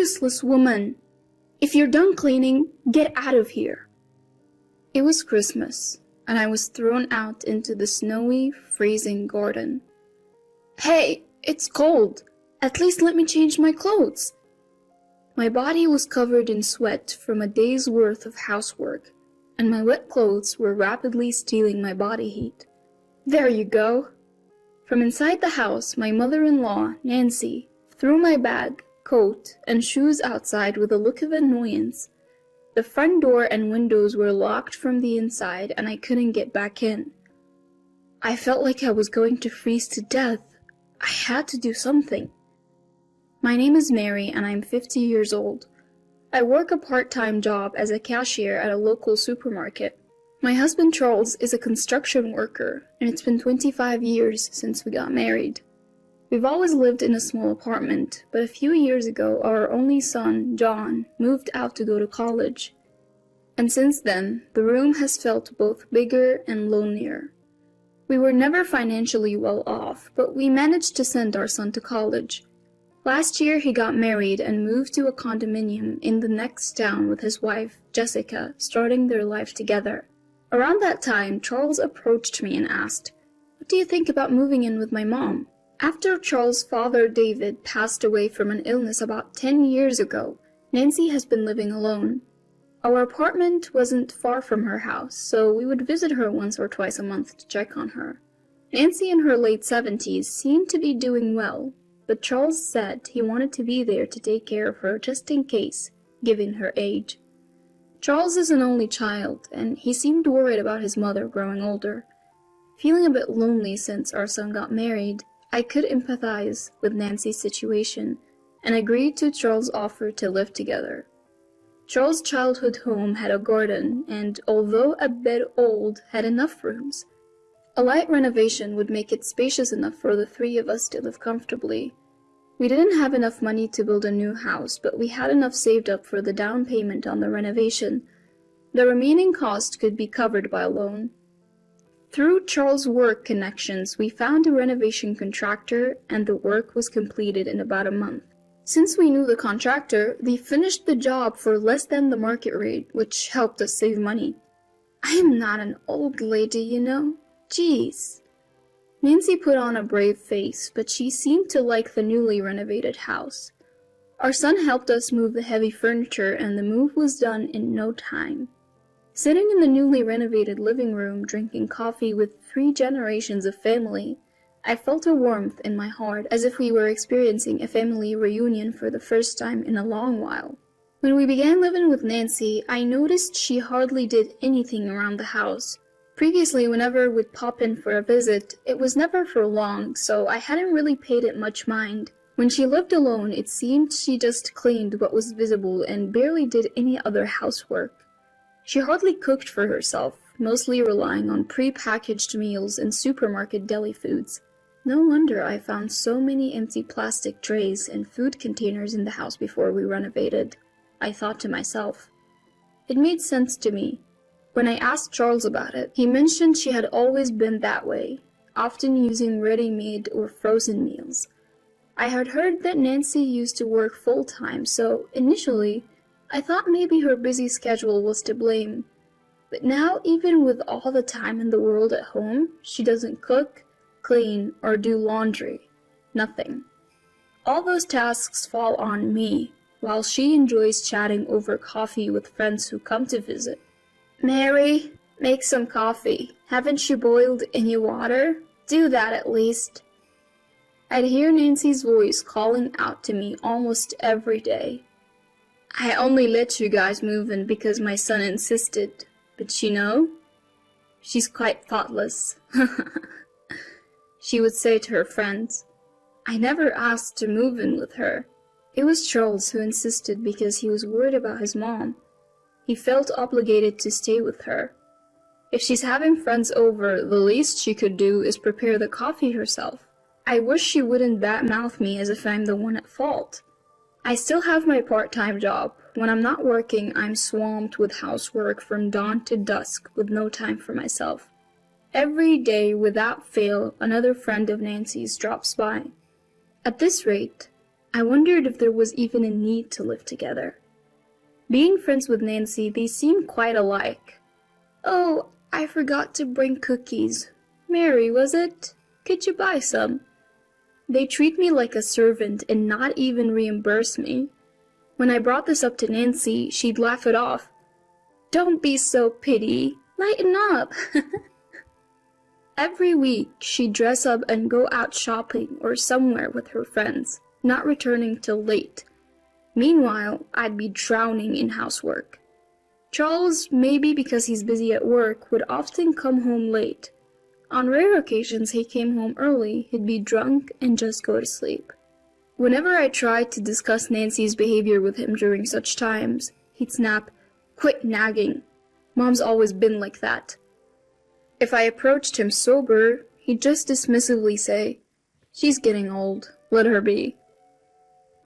useless woman! If you're done cleaning, get out of here." It was Christmas, and I was thrown out into the snowy, freezing garden. "Hey, it's cold. At least let me change my clothes." My body was covered in sweat from a day's worth of housework, and my wet clothes were rapidly stealing my body heat. "There you go." From inside the house, my mother-in-law, Nancy, threw my bag, coat, and shoes outside with a look of annoyance. The front door and windows were locked from the inside, and I couldn't get back in. I felt like I was going to freeze to death. I had to do something. My name is Mary, and I'm 50 years old. I work a part-time job as a cashier at a local supermarket. My husband Charles is a construction worker, and it's been 25 years since we got married. We've always lived in a small apartment, but a few years ago our only son, John, moved out to go to college. And since then, the room has felt both bigger and lonelier. We were never financially well off, but we managed to send our son to college. Last year he got married and moved to a condominium in the next town with his wife, Jessica, starting their life together. Around that time, Charles approached me and asked, "What do you think about moving in with my mom?" After Charles' father, David, passed away from an illness about 10 years ago, Nancy has been living alone. Our apartment wasn't far from her house, so we would visit her once or twice a month to check on her. Nancy, in her late 70s, seemed to be doing well, but Charles said he wanted to be there to take care of her just in case, given her age. Charles is an only child, and he seemed worried about his mother growing older. Feeling a bit lonely since our son got married, I could empathize with Nancy's situation and agreed to Charles' offer to live together. Charles' childhood home had a garden and, although a bit old, had enough rooms. A light renovation would make it spacious enough for the three of us to live comfortably. We didn't have enough money to build a new house, but we had enough saved up for the down payment on the renovation. The remaining cost could be covered by a loan. Through Charles' work connections, we found a renovation contractor, and the work was completed in about a month. Since we knew the contractor, they finished the job for less than the market rate, which helped us save money. I am not an old lady, you know. Jeez. Nancy put on a brave face, but she seemed to like the newly renovated house. Our son helped us move the heavy furniture, and the move was done in no time. Sitting in the newly renovated living room, drinking coffee with 3 generations of family, I felt a warmth in my heart, as if we were experiencing a family reunion for the first time in a long while. When we began living with Nancy, I noticed she hardly did anything around the house. Previously, whenever we'd pop in for a visit, it was never for long, so I hadn't really paid it much mind. When she lived alone, it seemed she just cleaned what was visible and barely did any other housework. She hardly cooked for herself, mostly relying on pre-packaged meals and supermarket deli foods. No wonder I found so many empty plastic trays and food containers in the house before we renovated, I thought to myself. It made sense to me. When I asked Charles about it, he mentioned she had always been that way, often using ready-made or frozen meals. I had heard that Nancy used to work full-time, so initially, I thought maybe her busy schedule was to blame. But now, even with all the time in the world at home, she doesn't cook, clean, or do laundry. Nothing. All those tasks fall on me, while she enjoys chatting over coffee with friends who come to visit. "Mary, make some coffee. Haven't you boiled any water? Do that at least." I'd hear Nancy's voice calling out to me almost every day. "I only let you guys move in because my son insisted, but you know, she's quite thoughtless." She would say to her friends, "I never asked to move in with her. It was Charles who insisted because he was worried about his mom. He felt obligated to stay with her. If she's having friends over, the least she could do is prepare the coffee herself. I wish she wouldn't badmouth me as if I'm the one at fault. I still have my part-time job. When I'm not working, I'm swamped with housework from dawn to dusk with no time for myself. Every day, without fail, another friend of Nancy's drops by. At this rate, I wondered if there was even a need to live together. Being friends with Nancy, they seemed quite alike. "Oh, I forgot to bring cookies. Mary, was it? Could you buy some?" They treat me like a servant and not even reimburse me. When I brought this up to Nancy, she'd laugh it off. "Don't be so pity. Lighten up." Every week, she'd dress up and go out shopping or somewhere with her friends, not returning till late. Meanwhile, I'd be drowning in housework. Charles, maybe because he's busy at work, would often come home late. On rare occasions he came home early, he'd be drunk and just go to sleep. Whenever I tried to discuss Nancy's behavior with him during such times, he'd snap, "Quit nagging. Mom's always been like that." If I approached him sober, he'd just dismissively say, "She's getting old, let her be."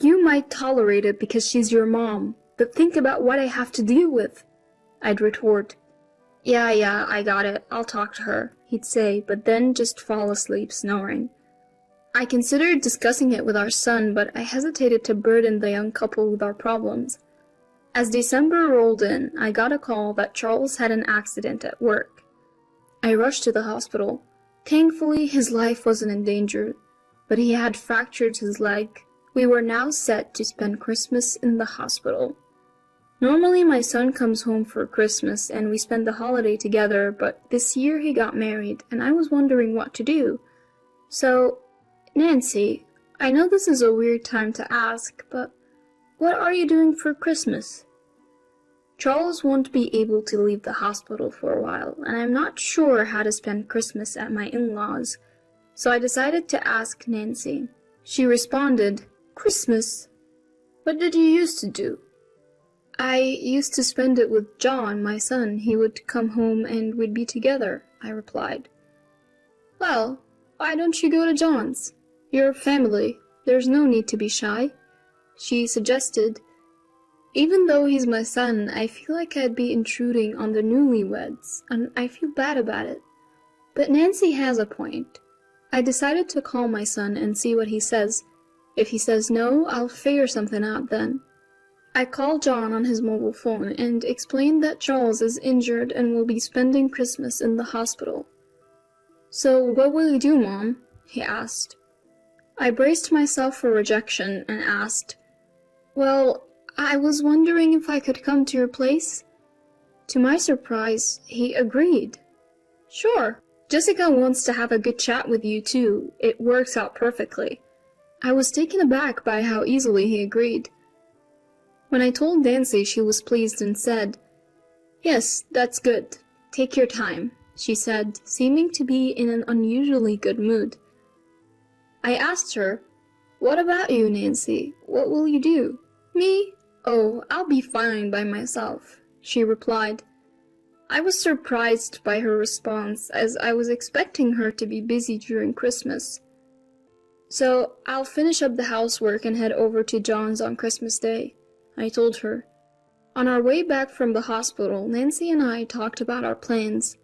"You might tolerate it because she's your mom, but think about what I have to deal with," I'd retort. Yeah, I got it, I'll talk to her," he'd say, but then just fall asleep snoring. I considered discussing it with our son, but I hesitated to burden the young couple with our problems. As December rolled in, I got a call that Charles had an accident at work. I rushed to the hospital. Thankfully, his life wasn't in danger, but he had fractured his leg. We were now set to spend Christmas in the hospital. Normally, my son comes home for Christmas and we spend the holiday together, but this year he got married and I was wondering what to do. So, Nancy, I know this is a weird time to ask, but what are you doing for Christmas? Charles won't be able to leave the hospital for a while, and I'm not sure how to spend Christmas at my in-laws, so I decided to ask Nancy. She responded, "Christmas? What did you used to do?" "I used to spend it with John, my son. He would come home and we'd be together," I replied. "Well, why don't you go to John's? You're family. There's no need to be shy," she suggested. Even though he's my son, I feel like I'd be intruding on the newlyweds, and I feel bad about it. But Nancy has a point. I decided to call my son and see what he says. If he says no, I'll figure something out then. I called John on his mobile phone and explained that Charles is injured and will be spending Christmas in the hospital. "So what will you do, Mom?" he asked. I braced myself for rejection and asked, "Well, I was wondering if I could come to your place." To my surprise, he agreed. "Sure. Jessica wants to have a good chat with you too. It works out perfectly." I was taken aback by how easily he agreed. When I told Nancy, she was pleased and said, "Yes, that's good. Take your time," she said, seeming to be in an unusually good mood. I asked her, "What about you, Nancy? What will you do?" "Me? Oh, I'll be fine by myself," she replied. I was surprised by her response, as I was expecting her to be busy during Christmas. "So I'll finish up the housework and head over to John's on Christmas Day," I told her. On our way back from the hospital, Nancy and I talked about our plans.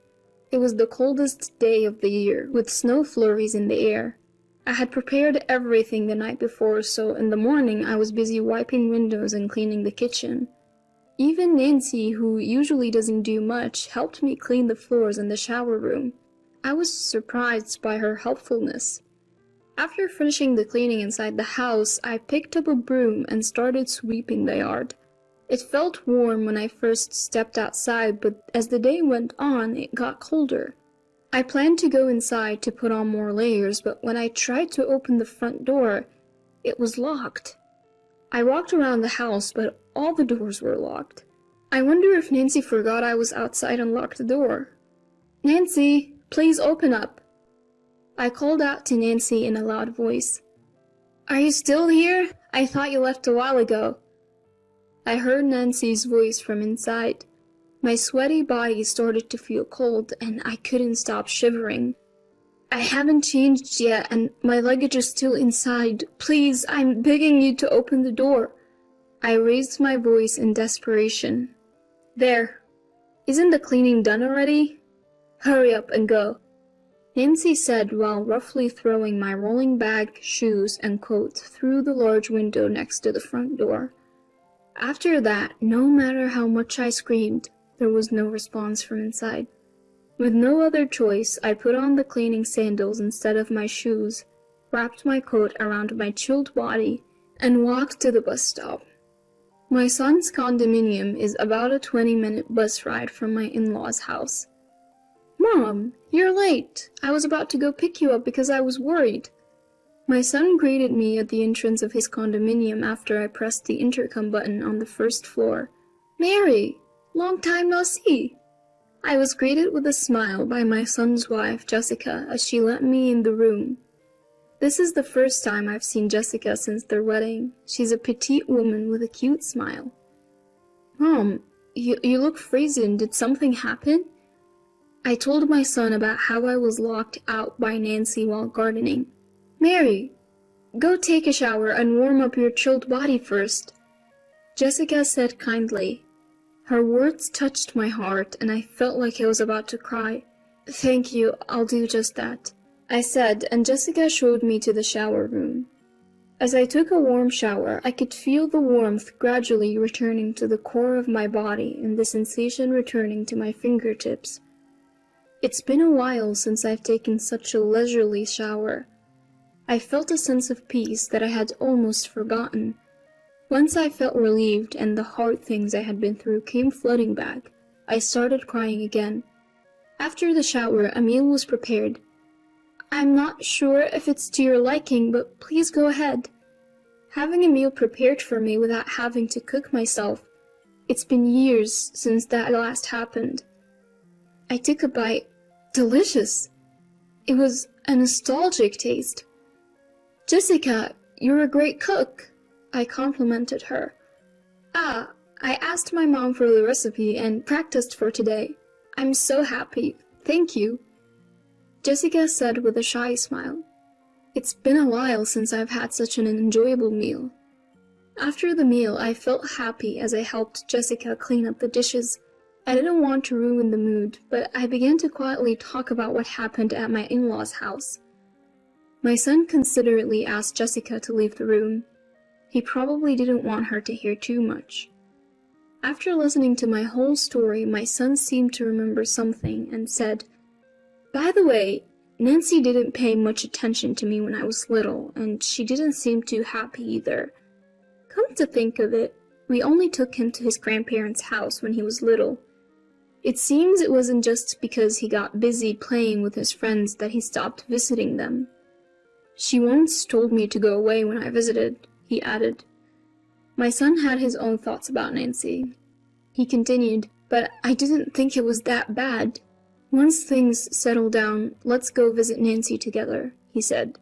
It was the coldest day of the year, with snow flurries in the air. I had prepared everything the night before, so in the morning I was busy wiping windows and cleaning the kitchen. Even Nancy, who usually doesn't do much, helped me clean the floors in the shower room. I was surprised by her helpfulness. After finishing the cleaning inside the house, I picked up a broom and started sweeping the yard. It felt warm when I first stepped outside, but as the day went on, it got colder. I planned to go inside to put on more layers, but when I tried to open the front door, it was locked. I walked around the house, but all the doors were locked. I wonder if Nancy forgot I was outside and locked the door. "Nancy, please open up." I called out to Nancy in a loud voice. "Are you still here? I thought you left a while ago." I heard Nancy's voice from inside. My sweaty body started to feel cold, and I couldn't stop shivering. "I haven't changed yet, and my luggage is still inside. Please, I'm begging you to open the door." I raised my voice in desperation. "There. Isn't the cleaning done already? Hurry up and go." Nancy said while roughly throwing my rolling bag, shoes, and coat through the large window next to the front door. After that, no matter how much I screamed, there was no response from inside. With no other choice, I put on the cleaning sandals instead of my shoes, wrapped my coat around my chilled body, and walked to the bus stop. My son's condominium is about a 20-minute bus ride from my in-laws' house. "Mom, you're late. I was about to go pick you up because I was worried." My son greeted me at the entrance of his condominium after I pressed the intercom button on the first floor. "Mary, long time no see." I was greeted with a smile by my son's wife, Jessica, as she let me in the room. This is the first time I've seen Jessica since their wedding. She's a petite woman with a cute smile. "Mom, you look frozen. Did something happen?" I told my son about how I was locked out by Nancy while gardening. "Mary, go take a shower and warm up your chilled body first," Jessica said kindly. Her words touched my heart, and I felt like I was about to cry. "Thank you, I'll do just that," I said, and Jessica showed me to the shower room. As I took a warm shower, I could feel the warmth gradually returning to the core of my body and the sensation returning to my fingertips. It's been a while since I've taken such a leisurely shower. I felt a sense of peace that I had almost forgotten. Once I felt relieved and the hard things I had been through came flooding back, I started crying again. After the shower, a meal was prepared. "I'm not sure if it's to your liking, but please go ahead." Having a meal prepared for me without having to cook myself. It's been years since that last happened. I took a bite. Delicious. It was a nostalgic taste. "Jessica, you're a great cook," I complimented her. "I asked my mom for the recipe and practiced for today. I'm so happy. Thank you," Jessica said with a shy smile. It's been a while since I've had such an enjoyable meal. After the meal, I felt happy as I helped Jessica clean up the dishes. I didn't want to ruin the mood, but I began to quietly talk about what happened at my in-laws' house. My son considerately asked Jessica to leave the room. He probably didn't want her to hear too much. After listening to my whole story, my son seemed to remember something and said, "By the way, Nancy didn't pay much attention to me when I was little, and she didn't seem too happy either. Come to think of it, we only took him to his grandparents' house when he was little. It seems it wasn't just because he got busy playing with his friends that he stopped visiting them. She once told me to go away when I visited," he added. My son had his own thoughts about Nancy. He continued, "But I didn't think it was that bad. Once things settle down, let's go visit Nancy together," he said.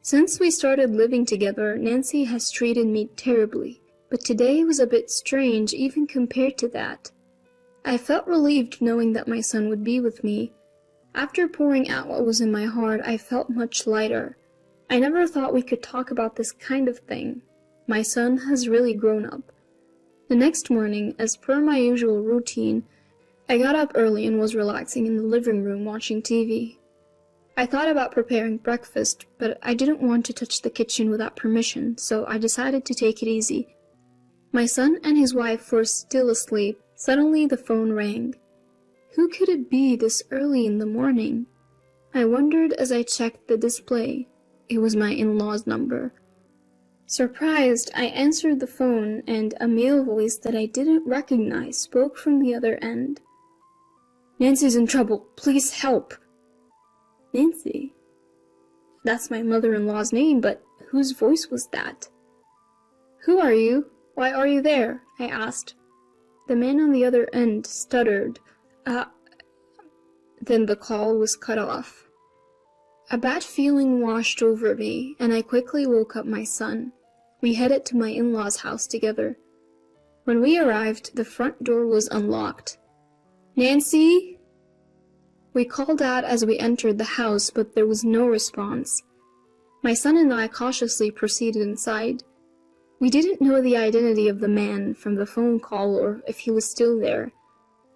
Since we started living together, Nancy has treated me terribly, but today was a bit strange even compared to that. I felt relieved knowing that my son would be with me. After pouring out what was in my heart, I felt much lighter. I never thought we could talk about this kind of thing. My son has really grown up. The next morning, as per my usual routine, I got up early and was relaxing in the living room watching TV. I thought about preparing breakfast, but I didn't want to touch the kitchen without permission, so I decided to take it easy. My son and his wife were still asleep. Suddenly the phone rang. Who could it be this early in the morning? I wondered as I checked the display. It was my in-law's number. Surprised, I answered the phone, and a male voice that I didn't recognize spoke from the other end. "Nancy's in trouble. Please help." Nancy? That's my mother-in-law's name, but whose voice was that? "Who are you? Why are you there?" I asked. The man on the other end stuttered, Then the call was cut off. A bad feeling washed over me, and I quickly woke up my son. We headed to my in-laws' house together. When we arrived, the front door was unlocked. "Nancy?" We called out as we entered the house, but there was no response. My son and I cautiously proceeded inside. We didn't know the identity of the man from the phone call or if he was still there.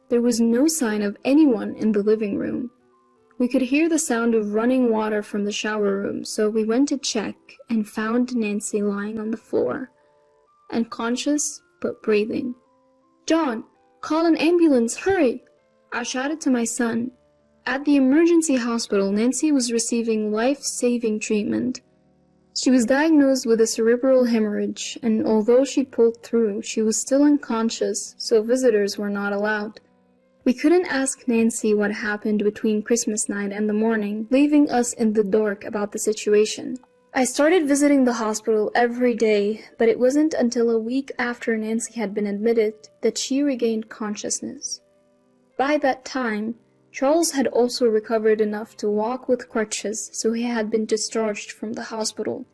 There was no sign of anyone in the living room. We could hear the sound of running water from the shower room, so we went to check and found Nancy lying on the floor, unconscious but breathing. "John, call an ambulance, hurry!" I shouted to my son. At the emergency hospital, Nancy was receiving life-saving treatment. She was diagnosed with a cerebral hemorrhage, and although she pulled through, she was still unconscious, so visitors were not allowed. We couldn't ask Nancy what happened between Christmas night and the morning, leaving us in the dark about the situation. I started visiting the hospital every day, but it wasn't until a week after Nancy had been admitted that she regained consciousness. By that time, Charles had also recovered enough to walk with crutches, so he had been discharged from the hospital.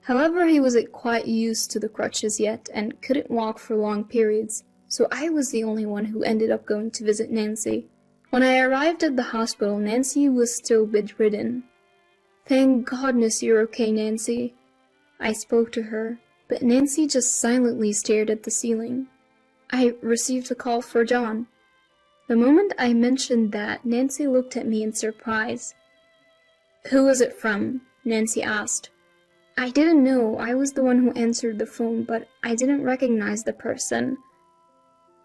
However, he wasn't quite used to the crutches yet and couldn't walk for long periods, so I was the only one who ended up going to visit Nancy. When I arrived at the hospital, Nancy was still bedridden. "Thank goodness you're okay, Nancy." I spoke to her, but Nancy just silently stared at the ceiling. "I received a call for John." The moment I mentioned that, Nancy looked at me in surprise. "Who was it from?" Nancy asked. I didn't know. I was the one who answered the phone, but I didn't recognize the person.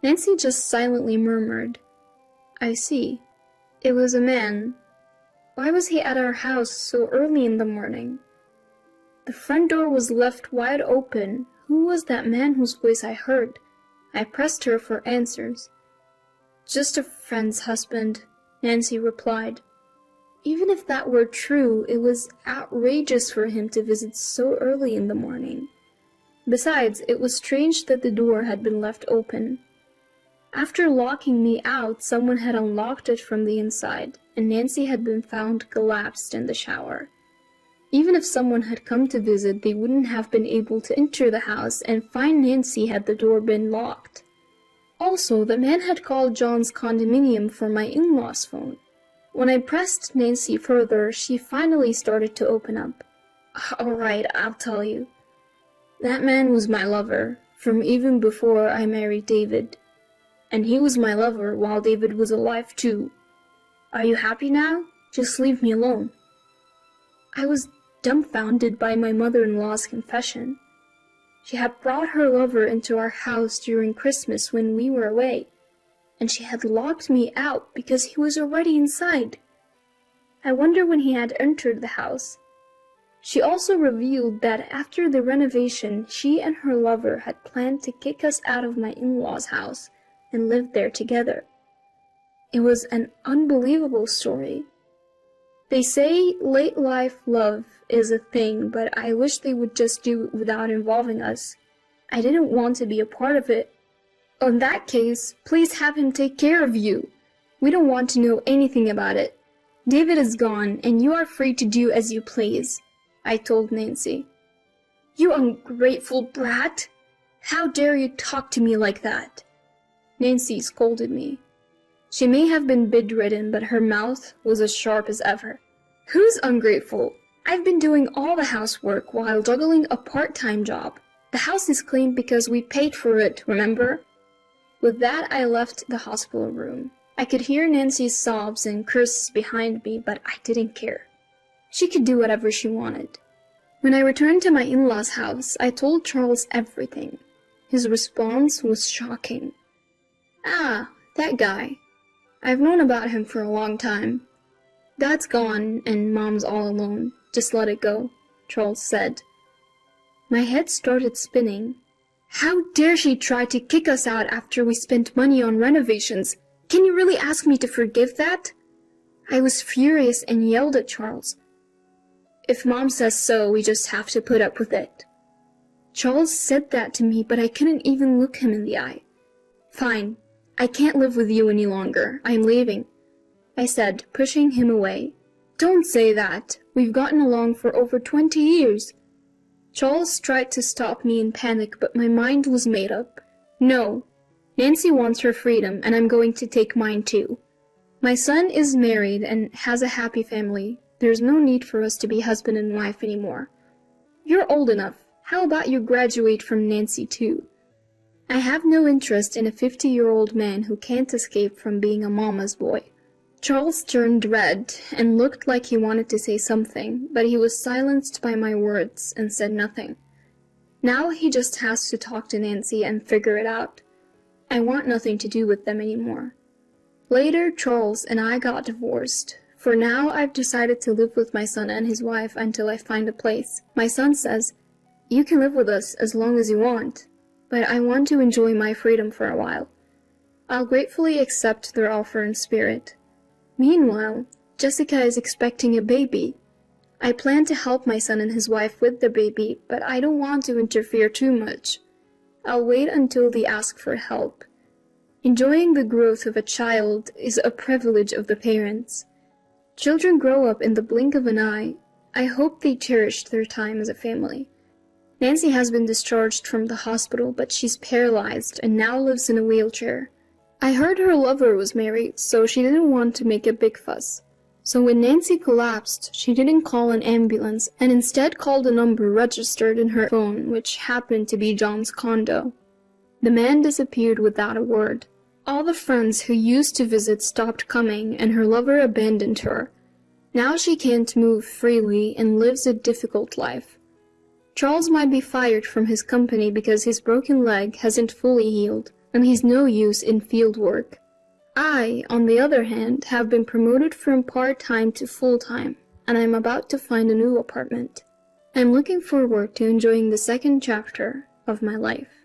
Nancy just silently murmured, "I see. It was a man. Why was he at our house so early in the morning?" The front door was left wide open. Who was that man whose voice I heard? I pressed her for answers. "Just a friend's husband," Nancy replied. Even if that were true, it was outrageous for him to visit so early in the morning. Besides, it was strange that the door had been left open. After locking me out, someone had unlocked it from the inside, and Nancy had been found collapsed in the shower. Even if someone had come to visit, they wouldn't have been able to enter the house and find Nancy had the door been locked. Also, the man had called John's condominium for my in-laws' phone. When I pressed Nancy further, she finally started to open up. "All right, I'll tell you. That man was my lover, from even before I married David. And he was my lover while David was alive too. Are you happy now? Just leave me alone." I was dumbfounded by my mother-in-law's confession. She had brought her lover into our house during Christmas when we were away, and she had locked me out because he was already inside. I wonder when he had entered the house. She also revealed that after the renovation, she and her lover had planned to kick us out of my in-laws' house and live there together. It was an unbelievable story. They say late life love is a thing, but I wish they would just do it without involving us. I didn't want to be a part of it. In that case, please have him take care of you. We don't want to know anything about it. David is gone, and you are free to do as you please, I told Nancy. "You ungrateful brat! How dare you talk to me like that?" Nancy scolded me. She may have been bedridden, but her mouth was as sharp as ever. "Who's ungrateful? I've been doing all the housework while juggling a part-time job. The house is clean because we paid for it, remember?" With that, I left the hospital room. I could hear Nancy's sobs and curses behind me, but I didn't care. She could do whatever she wanted. When I returned to my in-laws' house, I told Charles everything. His response was shocking. "Ah, that guy. I've known about him for a long time. Dad's gone and Mom's all alone. Just let it go," Charles said. My head started spinning. How dare she try to kick us out after we spent money on renovations? Can you really ask me to forgive that? I was furious and yelled at Charles. "If Mom says so, we just have to put up with it." Charles said that to me, but I couldn't even look him in the eye. "Fine. I can't live with you any longer. I'm leaving," I said, pushing him away. "Don't say that. We've gotten along for over 20 years. Charles tried to stop me in panic, but my mind was made up. No. Nancy wants her freedom, and I'm going to take mine too. My son is married and has a happy family. There's no need for us to be husband and wife anymore. You're old enough. How about you graduate from Nancy too? I have no interest in a 50-year-old man who can't escape from being a mama's boy. Charles turned red and looked like he wanted to say something, but he was silenced by my words and said nothing. Now he just has to talk to Nancy and figure it out. I want nothing to do with them anymore. Later, Charles and I got divorced. For now, I've decided to live with my son and his wife until I find a place. My son says, "You can live with us as long as you want, but I want to enjoy my freedom for a while." I'll gratefully accept their offer in spirit. Meanwhile, Jessica is expecting a baby. I plan to help my son and his wife with the baby, but I don't want to interfere too much. I'll wait until they ask for help. Enjoying the growth of a child is a privilege of the parents. Children grow up in the blink of an eye. I hope they cherished their time as a family. Nancy has been discharged from the hospital, but she's paralyzed and now lives in a wheelchair. I heard her lover was married, so she didn't want to make a big fuss. So when Nancy collapsed, she didn't call an ambulance and instead called a number registered in her phone, which happened to be John's condo. The man disappeared without a word. All the friends who used to visit stopped coming, and her lover abandoned her. Now she can't move freely and lives a difficult life. Charles might be fired from his company because his broken leg hasn't fully healed, and he's no use in field work. I, on the other hand, have been promoted from part-time to full-time, and I'm about to find a new apartment. I'm looking forward to enjoying the second chapter of my life.